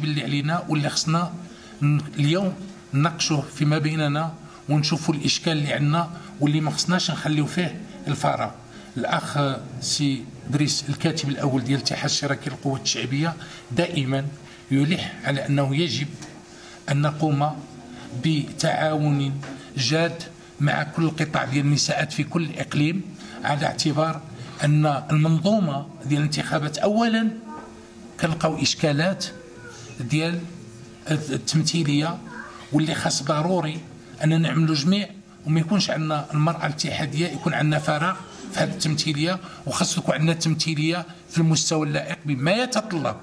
اللي علينا واللي خصنا اليوم نناقشوه فيما بيننا ونشوفوا الاشكال اللي عندنا واللي ما خصناش نخليو فيه الفراغ. الاخ سي دريس الكاتب الاول ديال الاتحاد الاشتراكي للقوات الشعبيه دائما يلح على انه يجب ان نقوم بتعاون جاد مع كل القطاع ديال النساءات في كل اقليم، على اعتبار ان المنظومه ديال الانتخابات اولا كنلقاو اشكالات ديال التمثيليه واللي خاص ضروري اننا نعملوا جميع وما يكونش عندنا المراه الاتحاديه يكون عندنا فراغ في هذه التمثيليه، وخاص يكون عندنا تمثيليه في المستوى اللائق بما يتطلب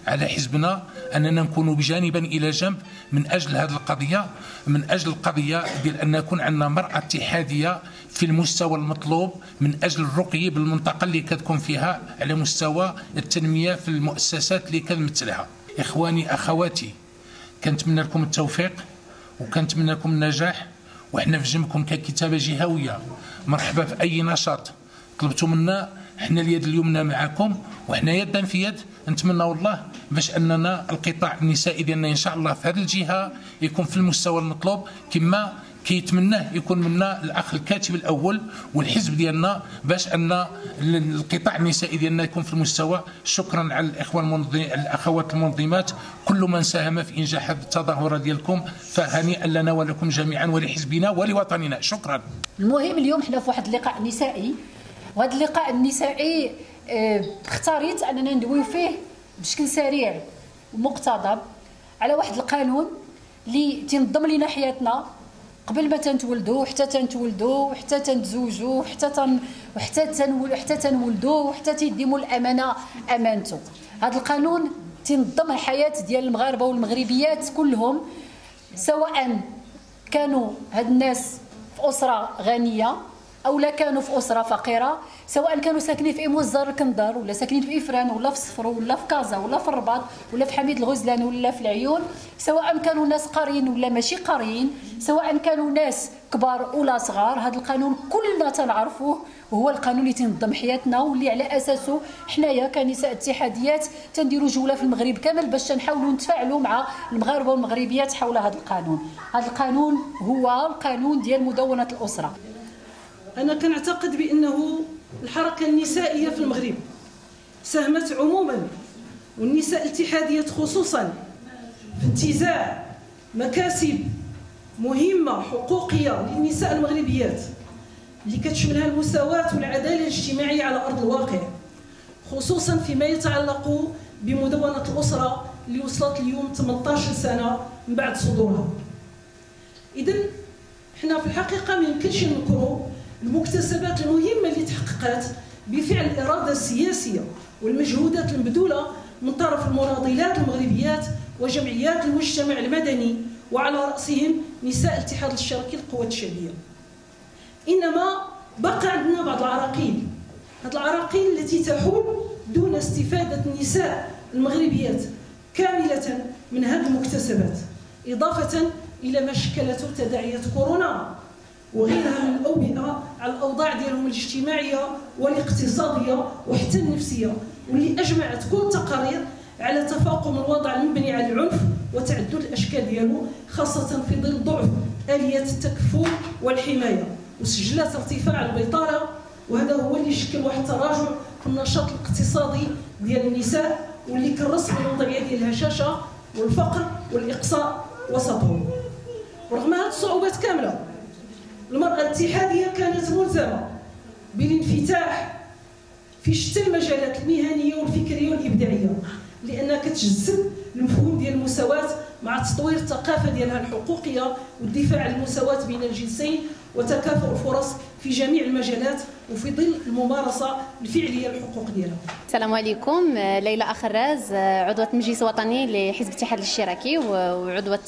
على حزبنا اننا نكونوا بجانبا الى جنب من اجل هذه القضيه، من اجل القضيه ديال ان يكون عندنا مراه اتحاديه في المستوى المطلوب من اجل الرقي بالمنطقه اللي كتكون فيها على مستوى التنميه في المؤسسات اللي كنمثلها. اخواني اخواتي، كنتمنى لكم التوفيق وكنتمنى لكم النجاح، وحنا في جنبكم ككتابه جهويه. مرحبا في اي نشاط طلبتوا منا، حنا اليد اليمنى معكم وحنا يدا في يد. نتمنى والله باش اننا القطاع النسائي ديالنا ان شاء الله في هذه الجهه يكون في المستوى المطلوب كما كيتمناه يكون منا الاخ الكاتب الاول والحزب ديالنا، باش ان القطاع النسائي ديالنا يكون في المستوى. شكرا على الاخوات المنظمات، كل من ساهم في انجاح هذه التظاهره ديالكم، فهنيئا لنا ولكم جميعا ولحزبنا ولوطننا. شكرا. المهم اليوم حنا في واحد اللقاء نسائي، وهذا اللقاء النسائي اختاريت اننا ندويو فيه بشكل سريع ومقتضب على واحد القانون اللي تنظم لنا حياتنا قبل ما تنتولدوا حتى تنتولدوا حتى تنتزوجوا حتى تنولدوا حتى تيديموا الامانه امانته. هذا القانون تنظم الحياه ديال المغاربه والمغربيات كلهم، سواء كانوا هاد الناس في اسره غنيه او لا كانوا في اسره فقيره، سواء كانوا ساكنين في موزار الكندر ولا ساكنين في افران ولا في صفر ولا في كازا ولا في الرباط ولا في حميد الغزلان ولا في العيون، سواء كانوا ناس قاريين ولا ماشي قاريين، سواء كانوا ناس كبار ولا صغار. هذا القانون كلنا تنعرفوه، وهو القانون اللي تنظم حياتنا واللي على اساسه حنايا كنساء اتحاديات تنديروا جوله في المغرب كامل باش نحاولوا نتفاعلوا مع المغاربه والمغربيات حول هذا القانون. هذا القانون هو القانون ديال مدونه الاسره. أنا كنعتقد بأنه الحركة النسائية في المغرب ساهمت عموما والنساء الاتحاديات خصوصا في انتزاع مكاسب مهمة حقوقية للنساء المغربيات اللي كتشملها المساواة والعدالة الاجتماعية على أرض الواقع، خصوصا فيما يتعلق بمدونة الأسرة اللي وصلت اليوم 18 سنة من بعد صدورها. إذن حنا في الحقيقة ما يمكنش ننكروا المكتسبات المهمة اللي تحققت بفعل الإرادة السياسية والمجهودات المبذولة من طرف المناضلات المغربيات وجمعيات المجتمع المدني، وعلى رأسهم نساء الاتحاد الاشتراكي للقوات الشعبية. إنما بقى عندنا بعض العراقيل، هذه العراقيل التي تحول دون استفادة النساء المغربيات كاملة من هذه المكتسبات، إضافة إلى ما شكلته تداعيات كورونا وغيرها من الأوبئة على الأوضاع ديالهم الاجتماعية والاقتصادية وحتى النفسية، واللي أجمعت كل التقارير على تفاقم الوضع المبني على العنف وتعدد الأشكال ديالو، خاصة في ظل ضعف آليات التكفل والحماية، وسجلات ارتفاع البطالة، وهذا هو اللي شكل واحد التراجع في النشاط الاقتصادي ديال النساء واللي كرس بالوضعية ديال الهشاشة والفقر والإقصاء وسطهم. ورغم هذه الصعوبات كاملة، المرأة الاتحادية كانت ملزمة بالانفتاح في شتى المجالات المهنية والفكرية والإبداعية، لأنها كتجسد المفهوم ديال المساواة مع تطوير الثقافة ديالها الحقوقية والدفاع عن المساواة بين الجنسين وتكافؤ الفرص في جميع المجالات وفي ظل الممارسة الفعلية للحقوق ديالها. السلام عليكم، ليلى أخراز، عضوة المجلس الوطني لحزب الاتحاد الاشتراكي وعضوة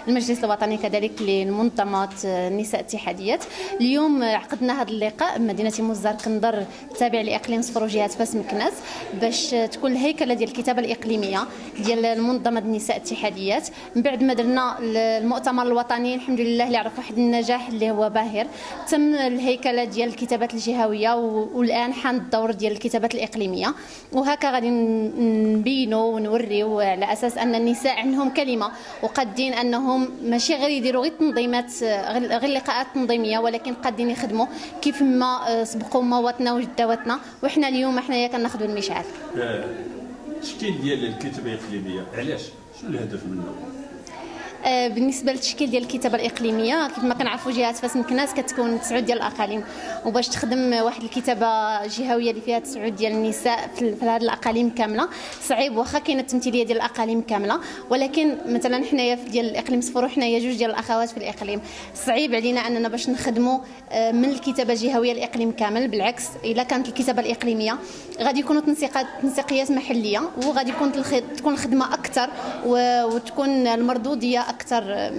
المجلس الوطني كذلك لمنظمات النساء الاتحاديات. اليوم عقدنا هذا اللقاء بمدينة موزار كندر التابع لإقليم صفر وجهة فاس مكناس باش تكون الهيكلة ديال الكتابة الإقليمية ديال المنظمة النساء الاتحاديات. من بعد ما درنا المؤتمر الوطني الحمد لله اللي عرف واحد النجاح اللي هو باهر الجماهير. تم الهيكله ديال الكتابات الجهويه والان حان الدور ديال الكتابات الاقليميه، وهكا غادي نبينوا ونوريو على اساس ان النساء عندهم كلمه وقادين انهم ماشي غير يديروا غير تنظيمات غير لقاءات تنظيميه، ولكن قادين يخدموا كيف ما سبقوا مواتنا وجداواتنا، وحنا اليوم حنايا كناخذوا المشعل. التشكيل ديال الكتابه الاقليميه علاش؟ شنو الهدف منه؟ بالنسبه للتشكيل ديال الكتابه الاقليميه، كيف ما كنعرفوا جهات فاس مكناس كتكون 9 ديال الاقاليم، وباش تخدم واحد الكتابه جهويه اللي فيها 9 ديال النساء في هذه الاقاليم كامله صعيب، واخا كاينه التمثيليه ديال الاقاليم كامله، ولكن مثلا حنايا في ديال الاقليم صفورو حنايا 2 ديال الاخوات في الاقليم، صعيب علينا اننا باش نخدموا من الكتابه الجهويه الاقليم كامل. بالعكس الا كانت الكتابه الاقليميه غادي يكونوا تنسيقيات محليه، وغادي تكون الخدمه اكثر وتكون المردوديه اكثر،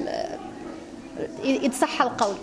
يتصح القول.